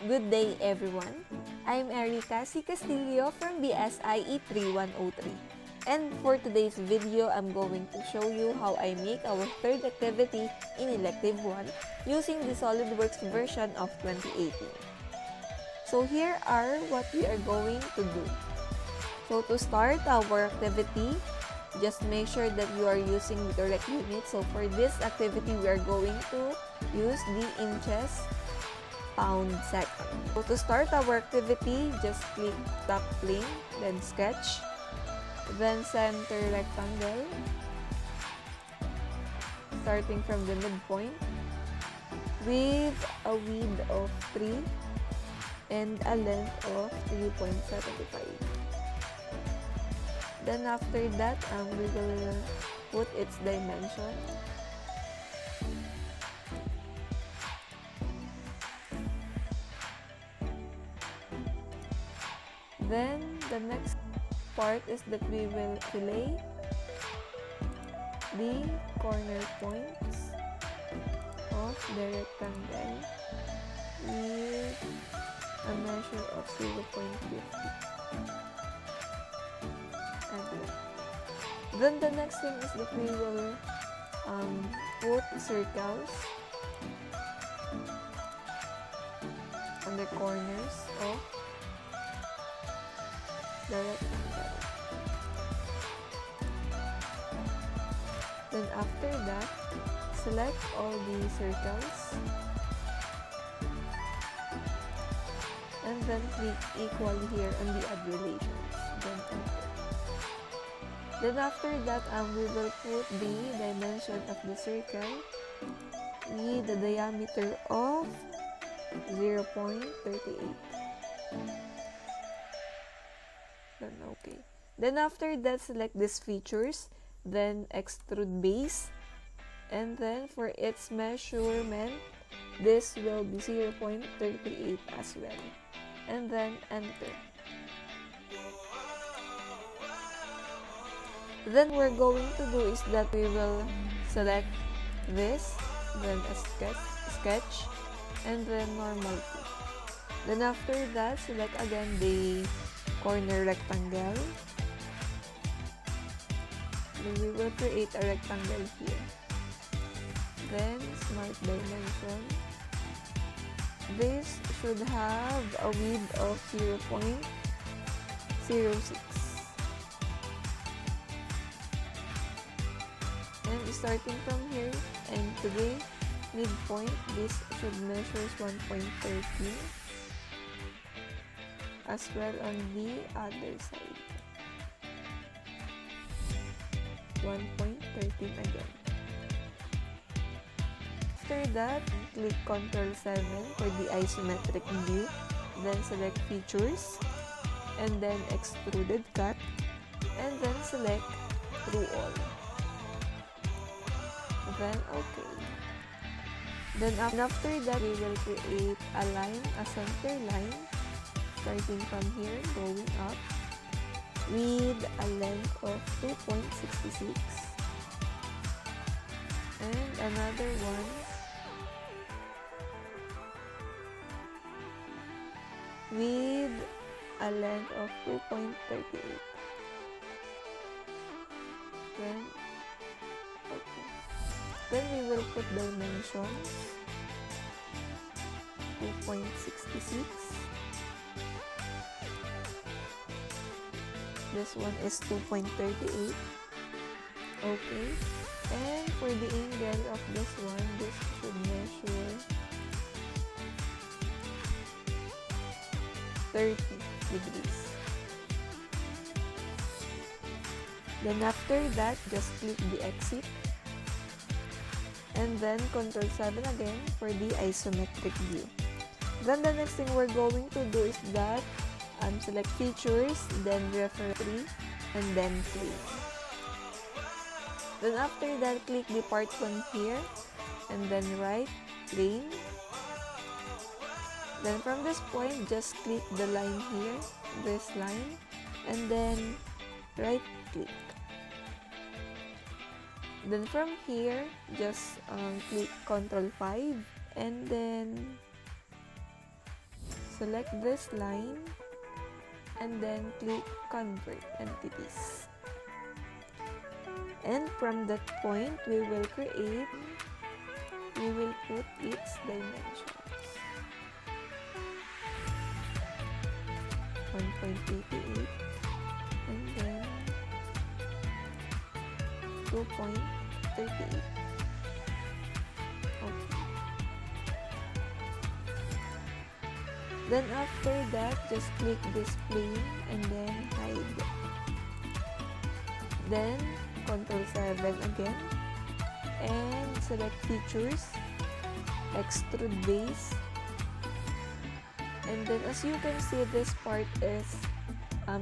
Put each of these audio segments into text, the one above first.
Good day everyone. I'm Erica Castillo from BSIE 3103. And for today's video, I'm going to show you how I make our third activity in Elective 1 using the SolidWorks version of 2018. So here are what we are going to do. So to start our activity, just make sure that you are using the correct unit. So for this activity, we are going to use the inches, pound, second. So to start our activity, just click top plane, then sketch, then center rectangle, starting from the midpoint, with a width of 3 and a length of 3.75. Then after that, we will put its dimension. Then the next part is that we will fillet the corner points of the rectangle with a measure of 0.50. Then the next thing is that we will put circles on the corners of the rectangle. Then after that, select all the circles and then click equal here on the add relations. Then enter. Then after that, we will put the dimension of the circle with the diameter of 0.38. Then okay. Then after that, select these features, then extrude base, and then for its measurement, this will be 0.38 as well. And then enter. Then we're going to do is that we will select this, then a sketch, and then normal two. Then after that, select again the corner rectangle. Then we will create a rectangle here. Then smart dimension. This should have a width of 0.06. And starting from here and to the midpoint, this should measure 1.13, as well on the other side, 1.13 again. After that, click Ctrl 7 for the isometric view, then select features, and then extruded cut, and then select through all. Then okay. Then after that, we will create a line, a center line, starting from here, going up, with a length of 2.66, and another one with a length of 2.38. Then okay. Then we will put dimensions 2.66. This one is 2.38. Okay. And for the angle of this one, this should measure 30 degrees. Then after that, just click the exit. And then Ctrl 7 again for the isometric view. Then the next thing we're going to do is that select features, then reference, and then plane. Then after that, click the part 1 here, and then right plane. Then from this point, just click the line here, this line, and then right click. Then from here, just click Ctrl 5 and then select this line and then click Convert Entities. And from that point, we will put its dimensions. 1.88 and then 2.38. Okay. Then after that, just click this plane and then hide. Then Ctrl 7 again and select Features, Extrude Base. And then as you can see, this part is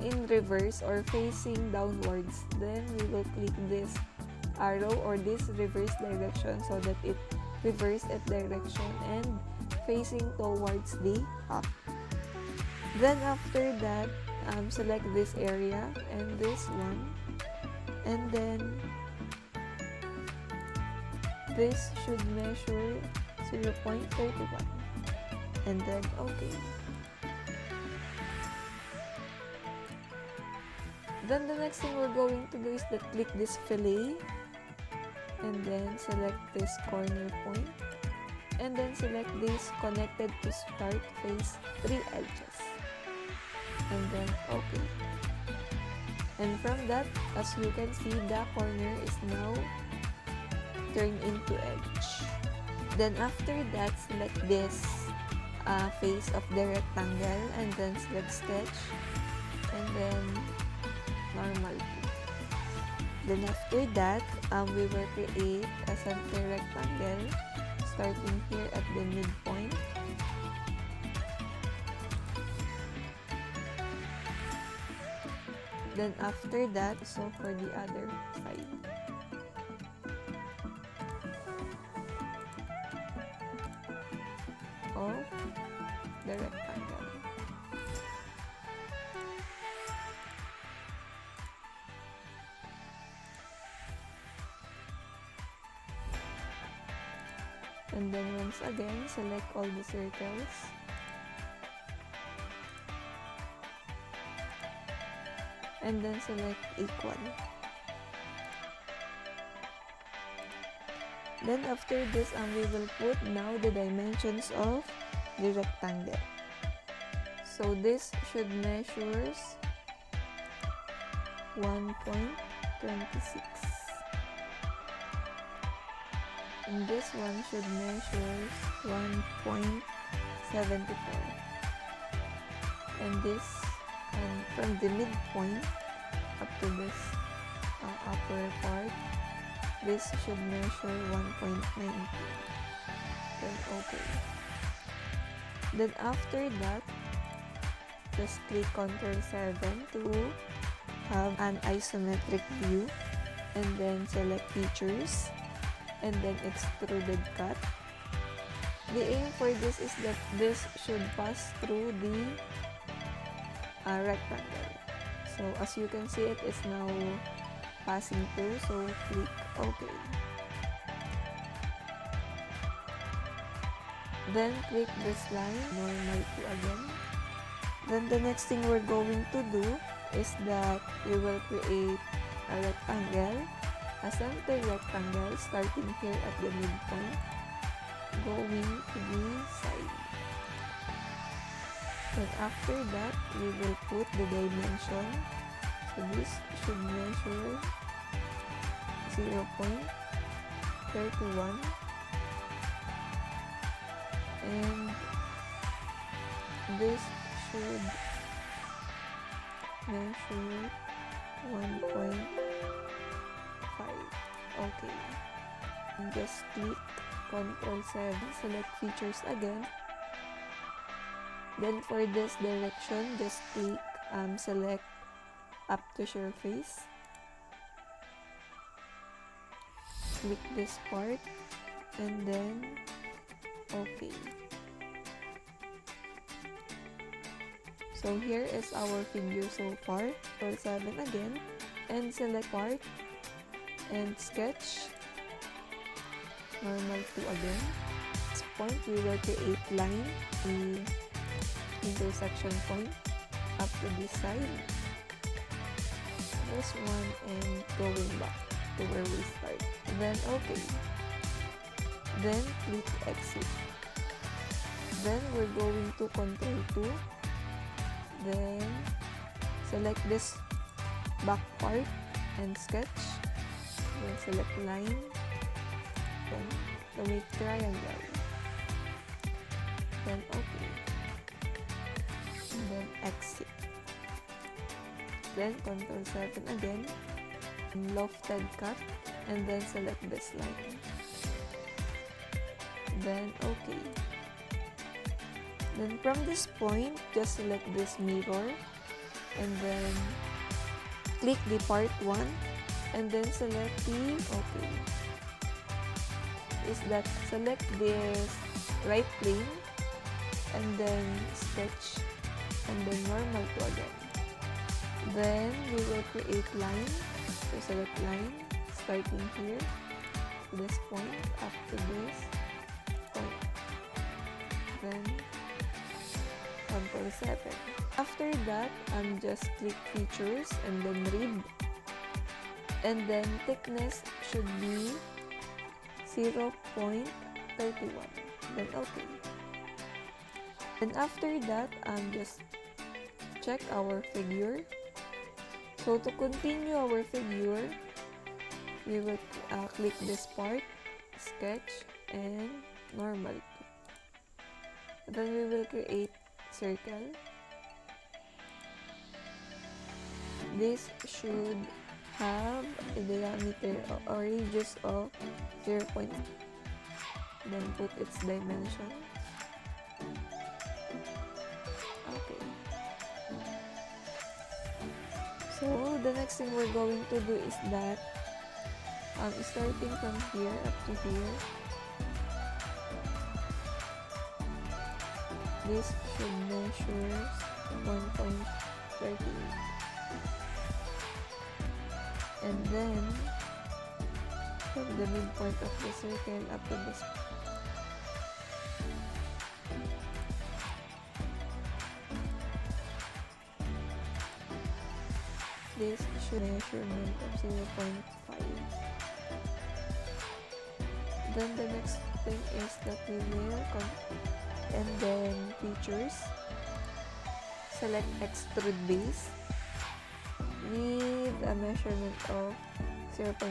in reverse or facing downwards. Then we will click this arrow or this reverse direction so that it reverse its direction and facing towards the up. Then after that, select this area and this one, and then this should measure 0.31 and then okay. Then the next thing we're going to do is that click this fillet and then select this corner point and then select this connected to start face 3 edges and then okay. And from that, as you can see, the corner is now turned into edge. Then after that, select this face of the rectangle and then select sketch and then normal view. Then after that, we will create a center rectangle starting here at the midpoint. Then after that, so for the other side. Of the rectangle. And then once again, select all the circles. And then select equal. Then after this, we will put now the dimensions of the rectangle. So this should measures 1.26. And this one should measures 1.74. And this, from the midpoint up to this upper part, this should measure 1.90. Then okay. Then after that, just click Ctrl 7 to have an isometric view and then select Features and then Extruded Cut. The aim for this is that this should pass through the rectangle. So as you can see, it is now passing through, so click OK. Then click this line, normal to again. Then the next thing we're going to do is that we will create a rectangle, a center rectangle starting here at the midpoint, going to the side. Then after that, we will put the dimension. So this should measure 0.31 and this should measure 1.5. Okay. And just click Ctrl 7, select Features again. Then for this direction, just click select up to surface. Click this part and then okay. So here is our figure so far. Ctrl 7 again and select part and sketch. Normal to again. At this point, we will create line. We intersection point up to this side. This one and going back to where we start. Then okay. Then click exit. Then we're going to Ctrl 2. Then select this back part and sketch. Then select line. Then to make triangle. Then okay. And then exit. Then Ctrl 7 again. And lofted cut. And then select this line. Then okay. Then from this point, just select this mirror and then click the part 1 and then select the okay. Is that select this right plane and then sketch and then normal to again. Then we will create line. So select line starting here to this point up to this point. Then Ctrl 7. After that, just click features and then read. And then thickness should be 0.31. Then okay. Then after that, just check our figure. So to continue our figure, we will click this part, sketch, and normal. Then we will create circle. This should have a diameter or radius of 0. Then put its dimension. Okay. So the next thing we're going to do is that starting from here up to here, this should measure 1.38. And then from the midpoint of the circle up to this. This should measurement of 0.5. Then the next thing is that we will and then features, select extrude base with a measurement of 0.59.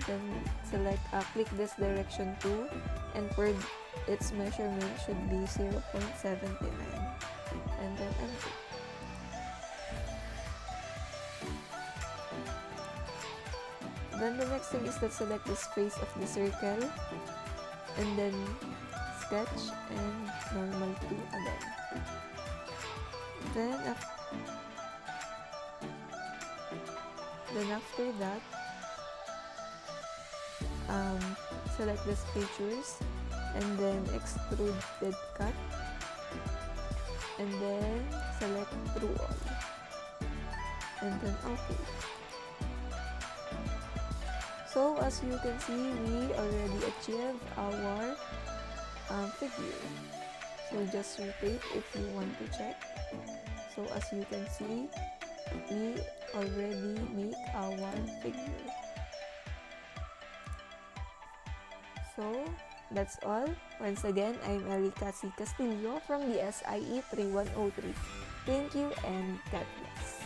Then select click this direction too, and for its measurement should be 0.79. And then enter. Then the next thing is that select this face of the circle and then sketch and normal to again. Then after that, select this features and then extruded cut and then select through all and then okay. So as you can see, we already achieved our figure. So just repeat if you want to check. So as you can see, we already make our figure. So that's all. Once again, I'm Castillo from the SIE 3103. Thank you and God bless.